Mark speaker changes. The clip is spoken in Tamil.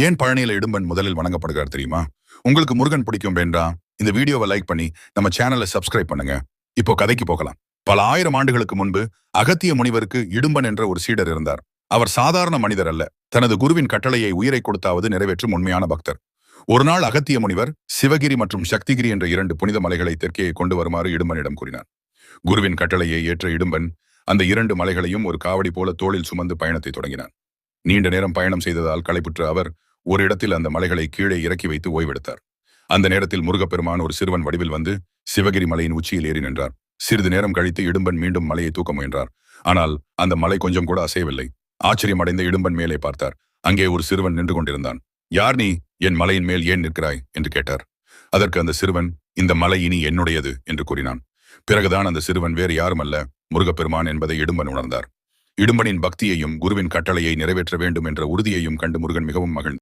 Speaker 1: ஏன் பழனியில இடும்பன் முதலில் வணங்கப்படுகிறார் தெரியுமா? உங்களுக்கு முருகன் பிடிக்கும் வேண்டா இந்த வீடியோவை லைக் பண்ணி நம்ம சேனலை சப்ஸ்கிரைப் பண்ணுங்க. இப்போ கதைக்கு போகலாம். பல ஆயிரம் ஆண்டுகளுக்கு முன்பு அகத்திய முனிவருக்கு இடும்பன் என்ற ஒரு சீடர் இருந்தார். அவர் சாதாரண மனிதர் அல்ல. தனது குருவின் கட்டளையை உயிரை கொடுத்தாவது நிறைவேற்றும் உண்மையான பக்தர். ஒரு நாள் அகத்திய முனிவர் சிவகிரி மற்றும் சக்திகிரி என்ற 2 புனித மலைகளை தெற்கே கொண்டு வருமாறு இடும்பனிடம் கூறினார். குருவின் கட்டளையை ஏற்ற இடும்பன் அந்த 2 மலைகளையும் ஒரு காவடி போல தோளில் சுமந்து பயணத்தை தொடங்கினார். நீண்ட நேரம் பயணம் செய்ததால் களைப்புற்ற அவர் ஒரு இடத்தில் அந்த மலைகளை கீழே இறக்கி வைத்து ஓய்வெடுத்தார். அந்த நேரத்தில் முருகப்பெருமான் ஒரு சிறுவன் வடிவில் வந்து சிவகிரி மலையின் உச்சியில் ஏறி நின்றார். சிறிது நேரம் கழித்து இடும்பன் மீண்டும் மலையை தூக்க முயன்றார். ஆனால் அந்த மலை கொஞ்சம் கூட அசையவில்லை. ஆச்சரியம் அடைந்த இடும்பன் மேலே பார்த்தார். அங்கே ஒரு சிறுவன் நின்று கொண்டிருந்தான். யார் நீ? என் மலையின் மேல் ஏன் நிற்கிறாய் என்று கேட்டார். அதற்கு அந்த சிறுவன், இந்த மலை இனி என்னுடையது என்று கூறினான். பிறகுதான் அந்த சிறுவன் வேறு யாருமல்ல, முருகப்பெருமான் என்பதை இடும்பன் உணர்ந்தார். இடும்பனின் பக்தியையும் குருவின் கட்டளையை நிறைவேற்ற வேண்டும் என்ற உறுதியையும் கண்டு முருகன் மிகவும் மகிழ்ந்தார்.